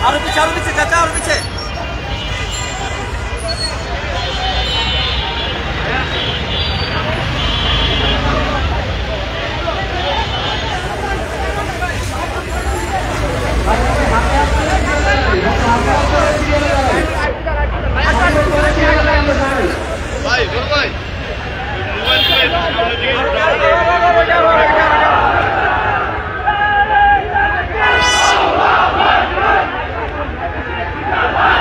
আরো পিছে চাচা, আরো পিছে। ভাই ভাই মোবাইল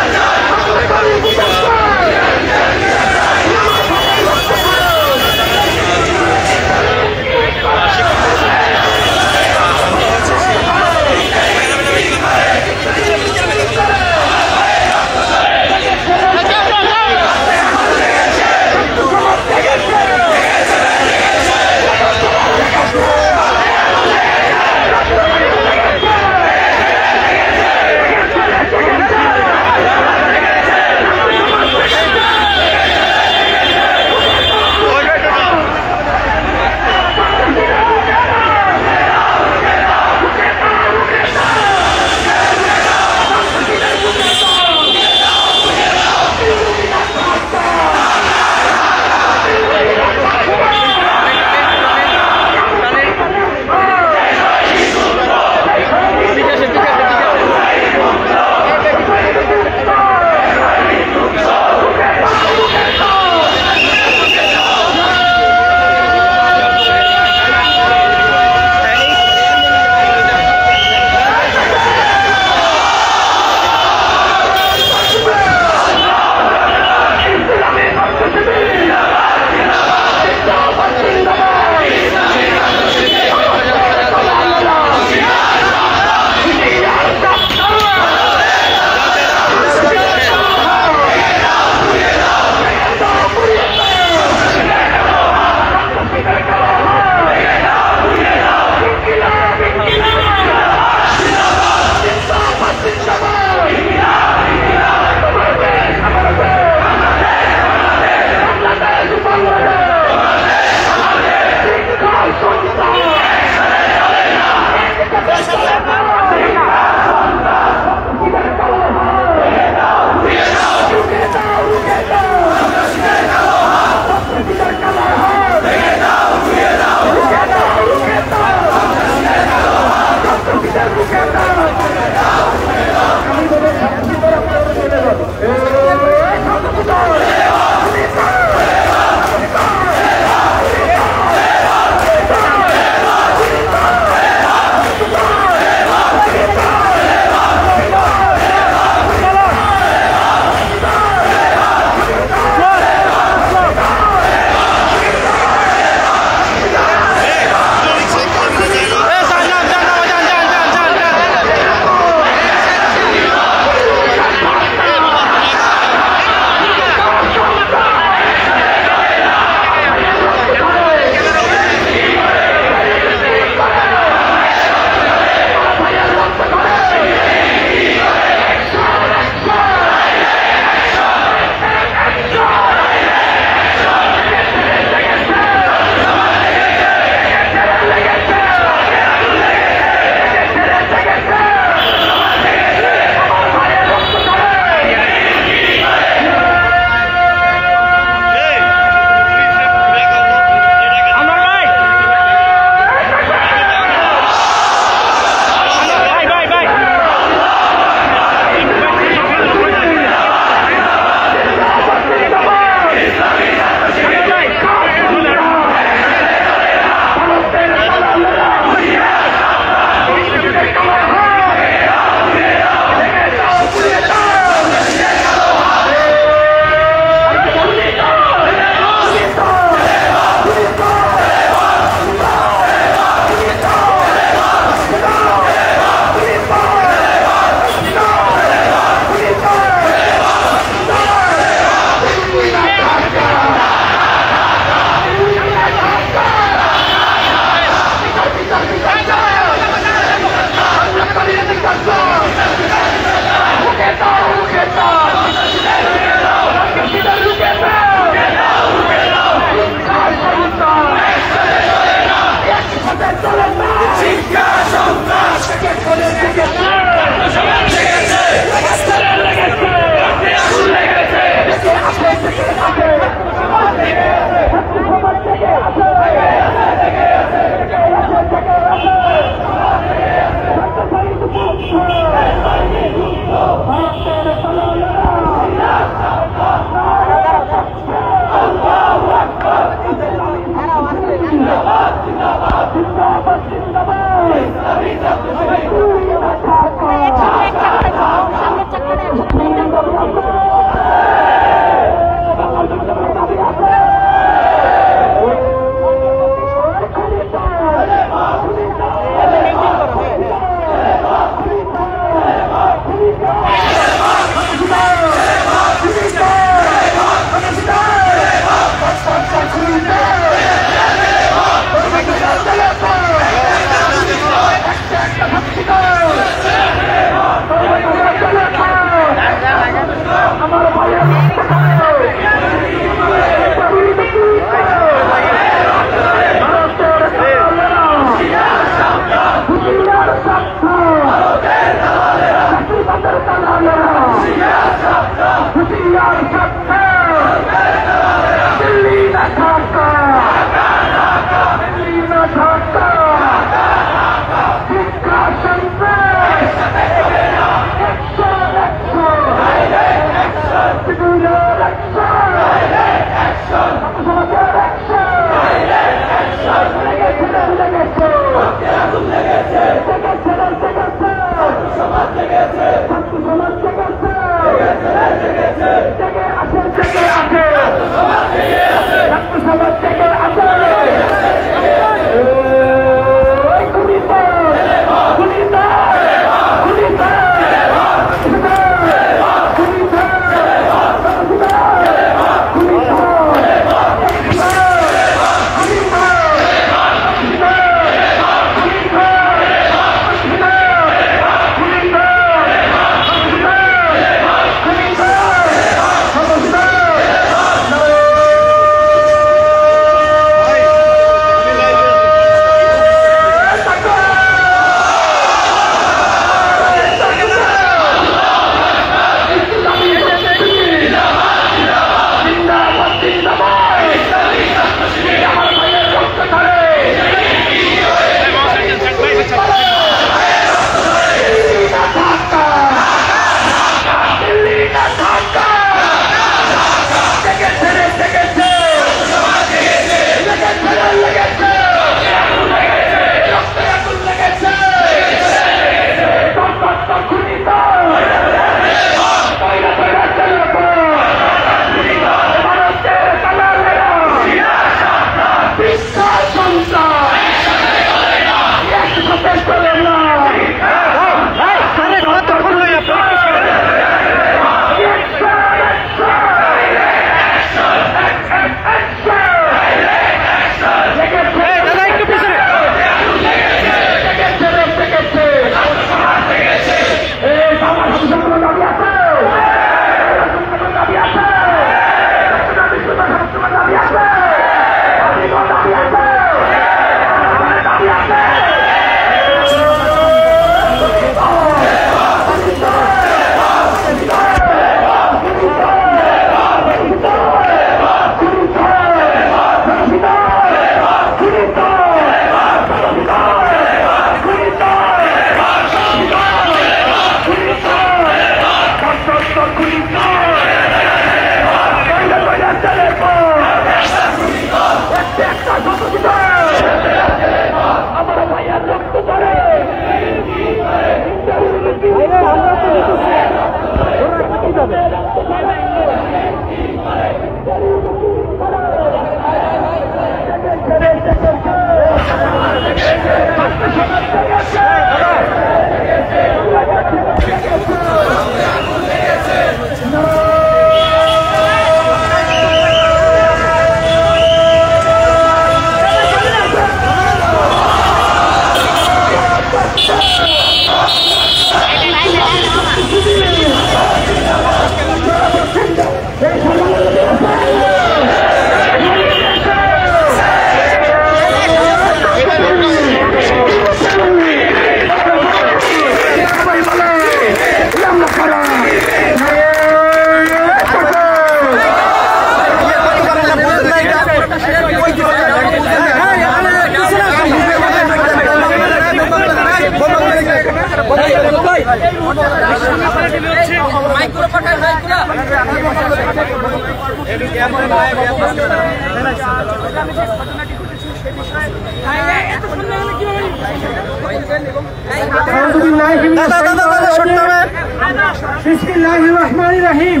বিসমিল্লাহিররহমানিররহিম।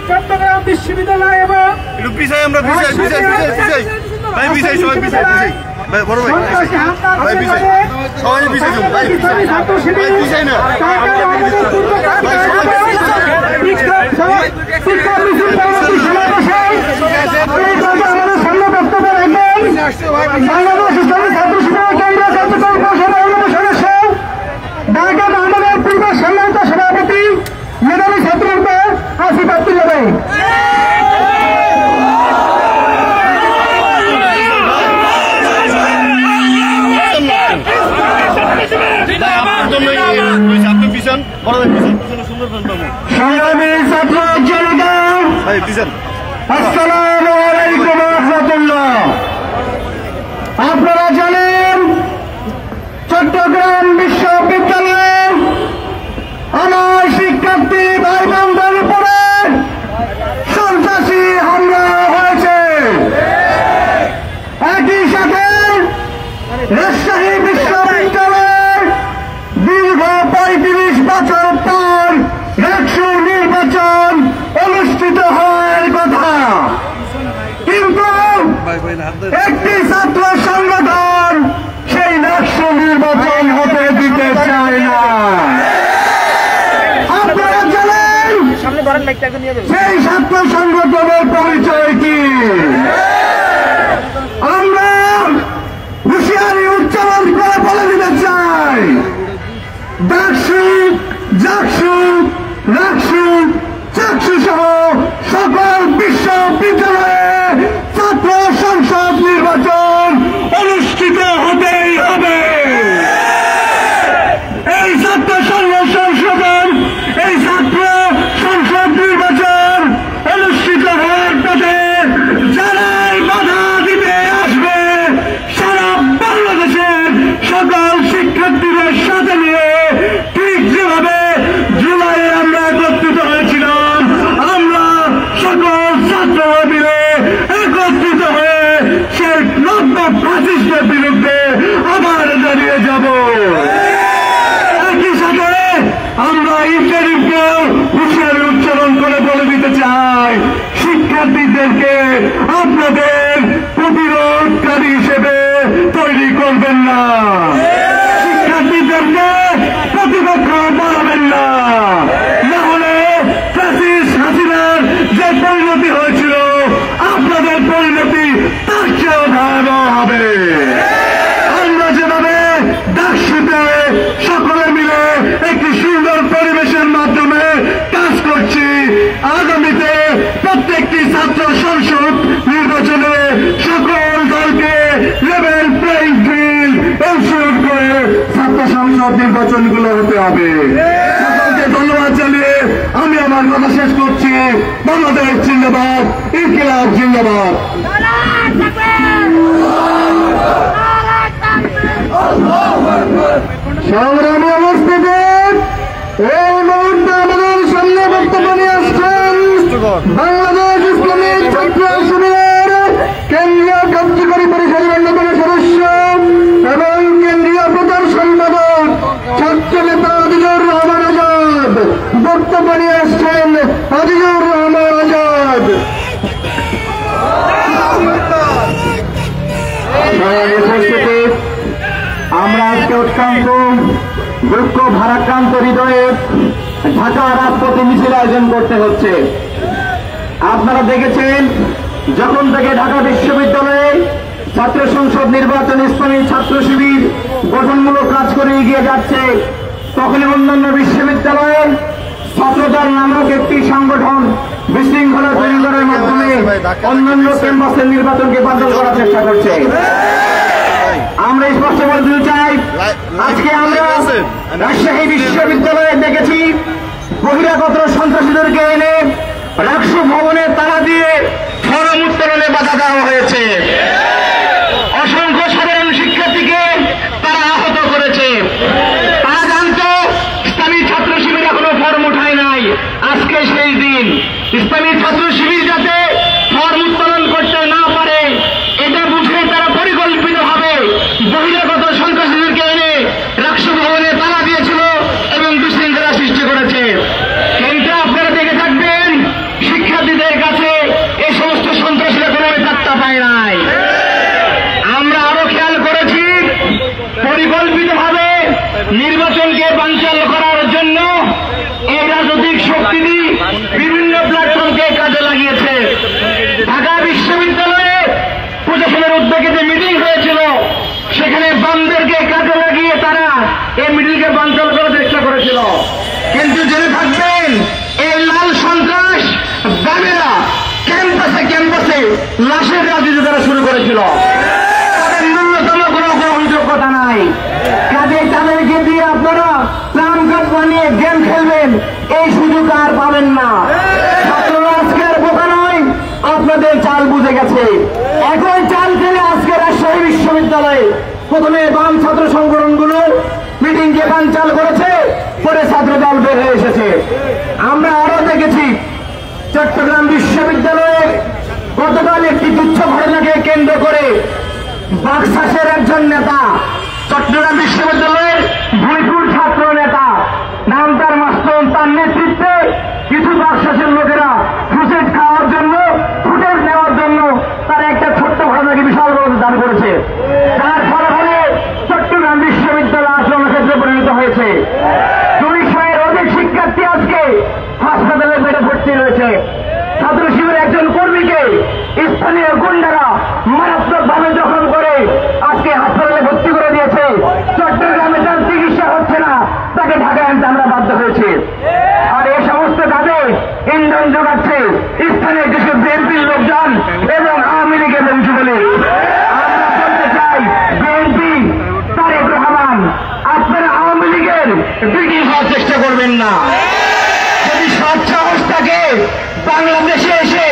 চট্টগ্রাম বিশ্ববিদ্যালয় এবং ঢাকা মহানগর পূর্ব সম্মানিত সভাপতি মেধাবী ছাত্রনেতা আসিফ আব্দুল্লাহ ভাই। সংগ্রামী ছাত্র জনতা আসসালামু আলাইকুম ওয়া রাহমাতুল্লাহ। আপনারা জানেন চট্টগ্রাম বিশ্ববিদ্যালয়ে আমার শিক্ষার্থী ভাই বোনদের উপরে সন্ত্রাসী হামলা হয়েছে। একই সাথে রাজশাহী বিশ্ববিদ্যালয়ে দীর্ঘ 35 বছর পর সেই ছাত্র সংগঠনের পরিচয় কি? আমরা হুঁশিয়ারি উচ্চারণ করে বলে দিতে চাই, ডাকসু, জাকসু, রাকসু, চাকসু সহ সকল বিশ্ববিদ্যালয়ে ছাত্র সংসদ নির্বাচন অনুষ্ঠিত হতেই হবে। এই ছাত্র সংসদ নির্বাচন অনুষ্ঠিত হওয়ার পথে যারাই বাধা দিতে আসবে সারা বাংলাদেশের সকল শিক্ষার্থীদের সাথে নিয়ে ঠিক যেভাবে জুলাইয়ে আমরা একত্রিত হয়েছিলাম, আমরা সকল ছাত্ররা মিলে একত্রিত হয়ে সেই নব্য ফ্যাসিস্টের বিরুদ্ধে আবার দাঁড়িয়ে যাব। একই সাথে আমরা ইন্টারিমকেও হুঁশিয়ারি উচ্চারণ করে বলে দিতে চাই, শিক্ষার্থীদেরকে আপনাদের প্রতিরোধকারী হিসেবে তৈরি করবেন না, শিক্ষার্থীদেরকে প্রতিপক্ষ বানাবেন না, না হলে ফ্যাসিস্ট হাসিনার যে পরিণতি হয়েছিল আপনাদের পরিণতি তার চেয়েও ভয়াবহ হবে। আমরা যেভাবে ডাকসুতে সকলে মিলে একটি সুন্দর পরিবেশের মাধ্যমে কাজ করছি, আগামীতে প্রত্যেকটি ছাত্র সংসদ নির্বাচনে সকল দলকে লেভেল প্লেইং ফিল্ড এনশিওর করে ছাত্র সংসদ নির্বাচনগুলো হতে হবে। সকলকে ধন্যবাদ জানিয়ে আমি আমার কথা শেষ করছি। বাংলাদেশ জিন্দাবাদ, ইনকিলাব জিন্দাবাদ। সংগ্রামী উপস্থিতি, এই মুহূর্তে আমাদের সামনে বক্তব্য নিয়ে আসছেন বাংলাদেশ ইসলামী ছাত্র শিবিরের কেন্দ্রীয় কার্যকরী পরিষদের অন্যতম সদস্য এবং কেন্দ্রীয় প্রধান সম্পাদক ছাত্র নেতা আজিজুর রহমান আজাদ। বক্তব্য নিয়ে আসছেন আজিজুর রহমান আজাদ। উপস্থিতি, আমরা আজকে অত্যন্ত দুঃখ ভারাক্রান্ত হৃদয়ে ঢাকা রাজপথে মিছিল আয়োজন করতে হচ্ছে। আপনারা দেখেছেন, যখন থেকে ঢাকা বিশ্ববিদ্যালয়ে ছাত্র সংসদ নির্বাচন ইসলামী ছাত্র শিবির গঠনমূলক কাজ করে এগিয়ে যাচ্ছে, তখনই অন্যান্য বিশ্ববিদ্যালয়ে ছাত্রদল নামক একটি সংগঠন বিশৃঙ্খলা তৈরি করার মাধ্যমে অন্যান্য ক্যাম্পাসের নির্বাচনকে বাতিল করার চেষ্টা করছে। আমরা স্পষ্ট করে দিতে চাই, আজকে আমরা রাজশাহী বিশ্ববিদ্যালয়ে দেখেছি বহিরাগত সন্ত্রাসীদেরকে এনে রাকসু ভবনে তালা দিয়ে ফরম উত্তোলনে বাধা দেওয়া হয়েছে। অসংখ্য সাধারণ শিক্ষার্থীকে তারা আহত করেছে। তারা জানত ইসলামী ছাত্র শিবির এখনো ফর্ম উঠায় নাই, আজকে সেই দিন। ইসলামী ছাত্র শিবির যাতে ফর্ম উত্তোলন করতে না পারে এটা বুঝে তারা পরিকল্পিতভাবে বহিরাগত সন্ত্রাসীদেরকে এনে রাকসু ভবনে তালা দিয়েছিল এবং বিশৃঙ্খলা সৃষ্টি করেছে। কিন্তু আপনারা দেখে থাকবেন, শিক্ষার্থীদের কাছে এই সমস্ত সন্ত্রাসীরা কোনো পাত্তা পায় নাই। আমরা আরো খেয়াল করেছি, পরিকল্পিতভাবে নির্বাচনকে বানচাল করার জন্য এই রাজনৈতিক শক্তিটি বিভিন্ন প্ল্যাটফর্মকে কাজে লাগিয়েছে। ঢাকা বিশ্ববিদ্যালয়ে প্রশাসনের উদ্যোগে যে মিটিং হয়েছিল, সেখানে বামদেরকে কাজে লাগিয়ে তারা এই মিটিংকে বানচাল করার চেষ্টা করেছিল। কিন্তু জেনে থাকবেন, এই লাল সন্ত্রাস বামেরা ক্যাম্পাসে ক্যাম্পাসে লাশের রাজনীতি তারা শুরু করেছিল। তাদের ন্যূনতম কোনো গ্রহণযোগ্যতা নাই। কাজে তাদেরকে দিয়ে আপনারা প্ল্যান কার্ড বানিয়ে গেম খেলবেন, এই সুযোগ আর পাবেন না। ছাত্ররা আজকে আর বোকা নয়, আপনাদের চাল বুঝে গেছে। এখন চাল খেলে আজকে রাজশাহী বিশ্ববিদ্যালয়ে প্রথমে বাম ছাত্র সংগঠনগুলো মিটিংকে বানচাল করেছে, পরে ছাত্র দল বের হয়ে এসেছে। আমরা আরো দেখেছি, চট্টগ্রাম বিশ্ববিদ্যালয়ে গতকাল একটি তুচ্ছ ঘটনাকে কেন্দ্র করে বাকশাসের একজন নেতা, চট্টগ্রাম বিশ্ববিদ্যালয়ের ভুইপুর ছাত্র নেতা নাম তার মাস্তুম, তার নেতৃত্বে কিছু বাকশাসের লোকেরা ফুটেজ খাওয়ার জন্য, ফুটেজ নেওয়ার জন্য তারা একটা ছোট্ট ঘটনাকে বিশাল বড় দান করেছে। তার ফলাফলে চট্টগ্রাম বিশ্ববিদ্যালয় আক্রমণ ক্ষেত্রে পরিণত হয়েছে। 200 এর অধিক শিক্ষার্থী আজকে হাসপাতালে বেডে ভর্তি করেছে। ছাত্র শিবিরের একজন কর্মীকে স্থানীয় গুন্ডারা মারাত্মকভাবে জখম করে আজকে হাসপাতালে ভর্তি করে দিয়েছে। চট্টগ্রামে তার চিকিৎসা হচ্ছে না, তাকে ঢাকায় আনতে আমরা বাধ্য হয়েছি। আর এই সমস্ত কাজে ইন্ধন যোগাচ্ছে স্থানীয় কিছু বিএনপির লোকজন এবং আওয়ামী লীগ এবং যুবলীগ। আমরা বলতে চাই, বিএনপি, তারেক রহমান, আপনারা আওয়ামী লীগের বিক্রি হওয়ার চেষ্টা করবেন না। যদি সৎ সাহস থাকে বাংলাদেশে এসে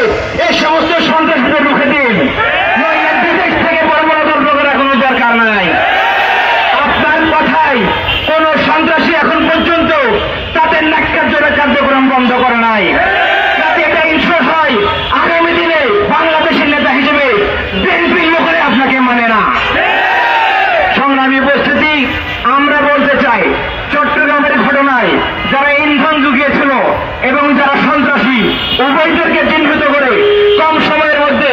এই সমস্ত সন্ত্রাসীদের রুখে দিন। বিদেশ থেকে বড় বড় গল্প করার কোনো দরকার নাই। আপনার কথায় কোন সন্ত্রাসী এখন পর্যন্ত তাদের ন্যাক্কারজনক কার্যক্রম বন্ধ করে নাই। যাতে এটা ইনশোর হয় আগামী দিনে বাংলাদেশের নেতা হিসেবে বিএনপির লোকেরা আপনাকে মানে না। সংগ্রামী উপস্থিতি, আমরা বলতে চাই, চট্টগ্রামের ঘটনায় যারা ইন্ধন জুগিয়েছিল এবং যারা সন্ত্রাসী উভয়দেরকে চিহ্নিত করে কম সময়ের মধ্যে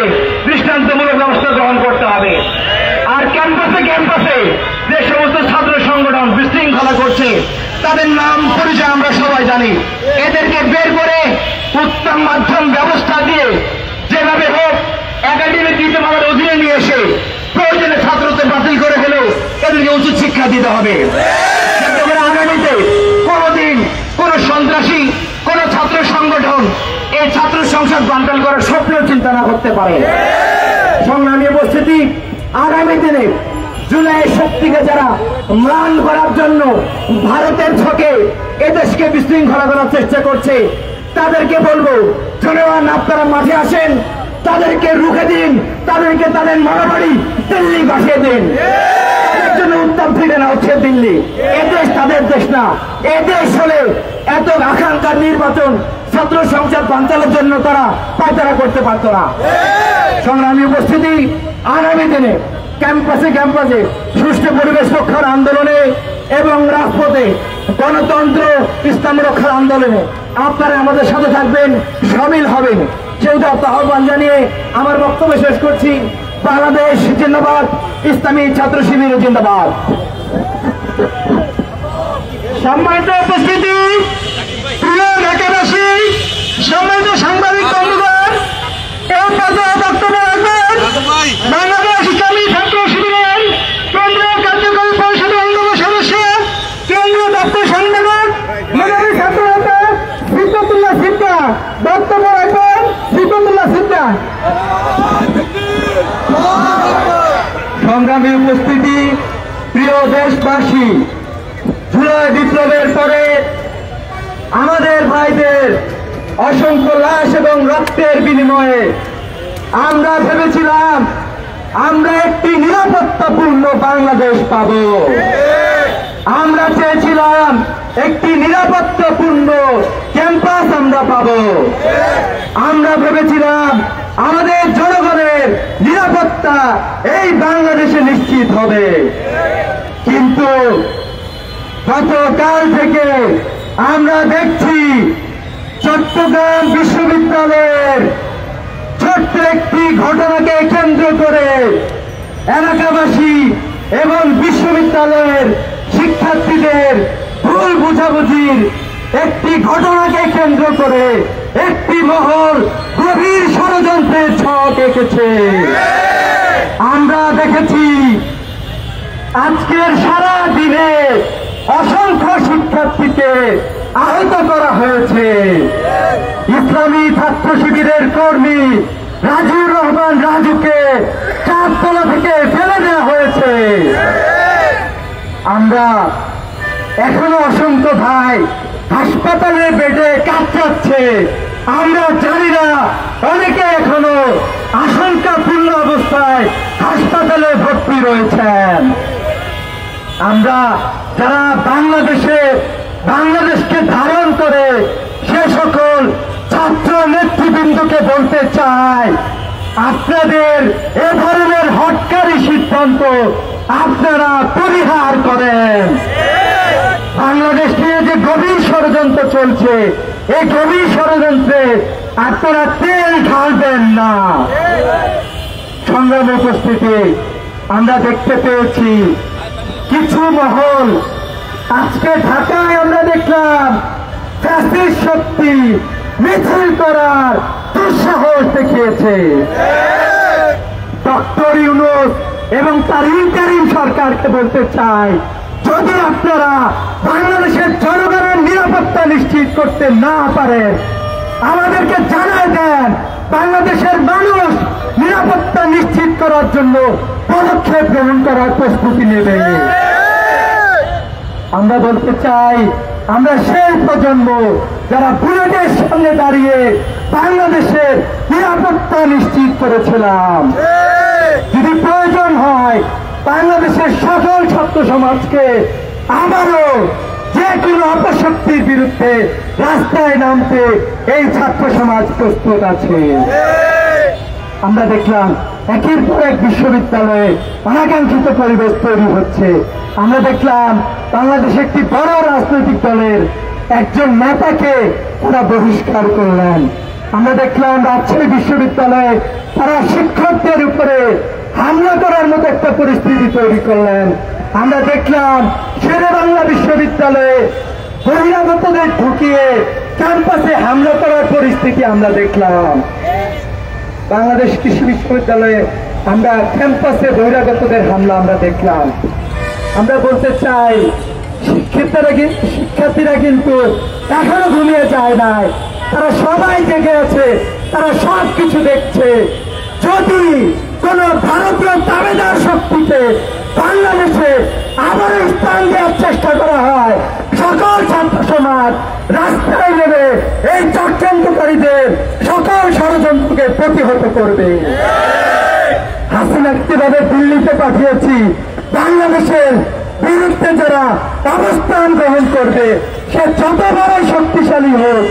দৃষ্টান্তমূলক ব্যবস্থা গ্রহণ করতে হবে। আর ক্যাম্পাসে ক্যাম্পাসে যে সমস্ত ছাত্র সংগঠন বিশৃঙ্খলা করছে তাদের নাম পরিচয় আমরা সবাই জানি। এদেরকে বের করে উত্তম মাধ্যম ব্যবস্থা দিয়ে যেভাবে হোক একাডেমিক নীতিমালার অধীনে নিয়ে এসে প্রয়োজনে ছাত্রত্ব বাতিল করে হলেও এদেরকে উচিত শিক্ষা দিতে হবে। আগামীতে কোনদিন কোন সন্ত্রাসী, কোন ছাত্র সংগঠন এই ছাত্র সংসদ বানচাল করার স্বপ্নেও চিন্তা না করতে পারে। সংগ্রামী উপস্থিতি, আগামী দিনে জুলাইয়ের শক্তিকে যারা ম্লান করার জন্য ভারতের ছকে এদেশকে বিশৃঙ্খলা করার চেষ্টা করছে তাদেরকে বলবো, জনগণ আপনারা মাঠে আসেন, তাদেরকে রুখে দিন, তাদেরকে তাদের মনোবাড়ি দিল্লি পাঠিয়ে দিন। তাদের জন্য উত্তম ঠিকানা হচ্ছে দিল্লি। এদেশ তাদের দেশ না। এদেশ হলে এত আকাঙ্ক্ষার নির্বাচন ছাত্র সংসদ বানচালের জন্য তারা পায়তারা করতে পারত না। সংগ্রামী উপস্থিতি, আগামী দিনে ক্যাম্পাসে ক্যাম্পাসে সুষ্ঠু পরিবেশ রক্ষার আন্দোলনে এবং রাজপথে গণতন্ত্র ইসলাম রক্ষার আন্দোলনে আপনারা আমাদের সাথে থাকবেন, সামিল হবেন, সেই আহ্বান জানিয়ে আমার বক্তব্য শেষ করছি। বাংলাদেশ জিন্দাবাদ, ইসলামী ছাত্র শিবির জিন্দাবাদ। সম্মানিত উপস্থিতি, প্রিয় ঢাকাবাসী, সম্মানিত সাংবাদিক বন্ধুগণ, এই পর্যায়ে বক্তব্য রাখবেন বাংলাদেশ ইসলামী ছাত্র শিবিরের কেন্দ্রীয় কার্যকরী পরিষদের অন্যতম সদস্য, কেন্দ্রীয় দপ্তর সম্পাদক, মেধাবী ছাত্র নেতা সিদ্ধাতুল্লাহ সিদ্ধা। বক্তব্য রাখবেন সিদ্ধাতুল্লাহ সিদ্ধা। সংগ্রামী উপস্থিতি, প্রিয় দেশবাসী, জুলাই বিপ্লবের পরে আমাদের ভাইদের অসংখ্য লাশ এবং রক্তের বিনিময়ে আমরা ভেবেছিলাম আমরা একটি নিরাপত্তাপূর্ণ বাংলাদেশ পাব। আমরা চেয়েছিলাম একটি নিরাপত্তাপূর্ণ ক্যাম্পাস আমরা পাব। আমরা ভেবেছিলাম আমাদের জনগণের নিরাপত্তা এই বাংলাদেশে নিশ্চিত হবে। কিন্তু গতকাল থেকে আমরা দেখছি চট্টগ্রাম বিশ্ববিদ্যালয়ের ছোট্ট একটি ঘটনাকে কেন্দ্র করে এলাকাবাসী এবং বিশ্ববিদ্যালয়ের শিক্ষার্থীদের ভুল বুঝাবুঝির একটি ঘটনাকে কেন্দ্র করে একটি মহল গভীর ষড়যন্ত্রের ছক এঁকেছে। আমরা দেখেছি আজকের সারা দিনে অসংখ্য শিক্ষার্থীকে আহত করা হয়েছে। ইসলামী ছাত্র শিবিরের কর্মী রাজুর রহমান রাজুকে চারতলা থেকে ফেলে দেওয়া হয়েছে। আমরা এখনো অসংখ্য ভাই হাসপাতালের বেডে কাতরাচ্ছে। আমরা জানি না অনেকে এখনো আশঙ্কাপূর্ণ অবস্থায় হাসপাতালে ভর্তি রয়েছেন। আমরা যারা বাংলাদেশকে ধারণ করে সে সকল ছাত্র নেতৃবৃন্দকে বলতে চাই, আপনাদের এ ধরনের হটকারী সিদ্ধান্ত আপনারা পরিহার করেন। বাংলাদেশ নিয়ে যে গভীর ষড়যন্ত্র চলছে, এই গভীর ষড়যন্ত্রে আপনারা তেল ঢালবেন না। সংগ্রামে উপস্থিতি, আমরা দেখতে পেয়েছি কিছু মহল আজকে ঢাকায় আমরা দেখলাম ফ্যাসিস্ট শক্তি মিছিল করার দুঃসাহস দেখিয়েছে। ডক্টর ইউনূস এবং তার ইন্টারিম সরকারকে বলতে চাই, যদি আপনারা বাংলাদেশের জনগণের নিরাপত্তা নিশ্চিত করতে না পারেন, আমাদেরকে জানায় দেন, বাংলাদেশের মানুষ নিরাপত্তা নিশ্চিত করার জন্য পদক্ষেপ গ্রহণ করার প্রস্তুতি নেবে। আমরা বলতে চাই, আমরা সেই প্রজন্ম যারা বুলেটের সামনে দাঁড়িয়ে বাংলাদেশের নিরাপত্তা নিশ্চিত করেছিলাম। যদি প্রয়োজন হয় বাংলাদেশের সকল ছাত্র সমাজকে আবারও যে কোনো অপশক্তির বিরুদ্ধে রাস্তায় নামতে এই ছাত্র সমাজ প্রস্তুত আছে। আমরা দেখলাম একের পর এক বিশ্ববিদ্যালয়ে অনাকাঙ্ক্ষিত পরিবেশ তৈরি হচ্ছে। আমরা দেখলাম বাংলাদেশে একটি বড় রাজনৈতিক দলের একজন নেতাকে তারা বহিষ্কার করলেন। আমরা দেখলাম রাজশাহী বিশ্ববিদ্যালয়ে তারা শিক্ষকদের উপরে হামলা করার মতো একটা পরিস্থিতি তৈরি করলেন। আমরা দেখলাম শেরেবাংলা বিশ্ববিদ্যালয়ে বহিরাগতদের ঢুকিয়ে ক্যাম্পাসে হামলা করার পরিস্থিতি আমরা দেখলাম। বাংলাদেশ কৃষি বিশ্ববিদ্যালয়ে আমরা ক্যাম্পাসে বহিরাগতদের হামলা আমরা দেখলাম। আমরা বলতে চাই, শিক্ষার্থীরা কিন্তু এখনো ঘুমিয়ে যায় নাই, তারা সবাই জেগে আছে, তারা সব কিছু দেখছে। যদি কোন ভারতীয় দাবেদার শক্তিতে বাংলাদেশে আবার স্থান দেওয়ার চেষ্টা করা হয়, সকল ছাত্র সমাজ রাস্তায় নেমে এই চক্রান্তকারীদের সকল ষড়যন্ত্রকে প্রতিহত করবে। হাসিনা কিভাবে দিল্লিতে পাঠিয়েছি, বাংলাদেশের বিরুদ্ধে যারা অবস্থান গ্রহণ করবে, সে যত বড় শক্তিশালী হোক,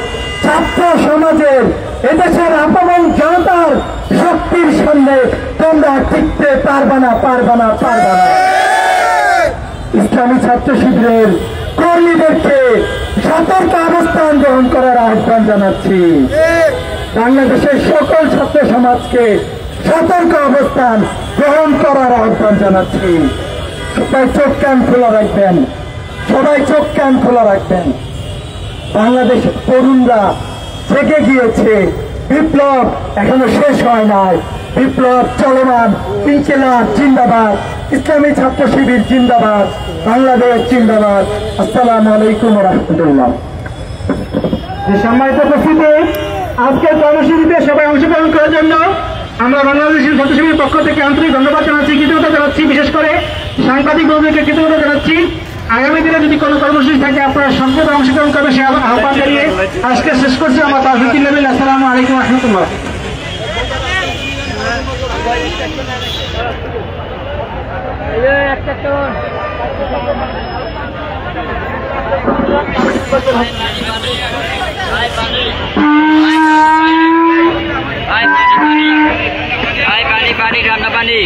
ছাত্র সমাজের এদেশের আপমন জনতার শক্তির সামনে তোমরা টিকতে পারবে না। ইসলামী ছাত্র শিবিরের কর্মীদেরকে সতর্ক অবস্থান গ্রহণ করার আহ্বান জানাচ্ছি। বাংলাদেশের সকল ছাত্র সমাজকে সতর্ক অবস্থান গ্রহণ করার আহ্বান জানাচ্ছি। সবাই চোখ কান খোলা রাখবেন। বাংলাদেশের তরুণরা জেগে গিয়েছে, বিপ্লব এখনো শেষ হয় নাই, বিপ্লব চলমান। ইনকিলাব জিন্দাবাদ, ইসলামী ছাত্র শিবির জিন্দাবাদ, বাংলাদেশ জিন্দাবাদ। আসসালামু আলাইকুম ওয়া রাহমাতুল্লাহ। সম্মানিত উপস্থিতি, আজকের কর্মসূচিতে সবাই অংশগ্রহণ করার জন্য আমরা বাংলাদেশের ছাত্র শিবিরের পক্ষ থেকে আন্তরিক ধন্যবাদ জানাচ্ছি, কৃতজ্ঞতা জানাচ্ছি। বিশেষ করে সাংবাদিক বন্ধুদেরকে কৃতজ্ঞতা জানাচ্ছি। আগামী দিনে যদি কোনো কর্মসূচি থাকে আপনারা সংক্ষেপে অংশগ্রহণ করবে সে আহ্বান জানিয়ে আজকে শেষ করছি। আমার তাজউদ্দিন নবীল। আসসালামু আলাইকুম ওয়া রাহমাতুল্লাহ। পানি ঠান্ডা পানি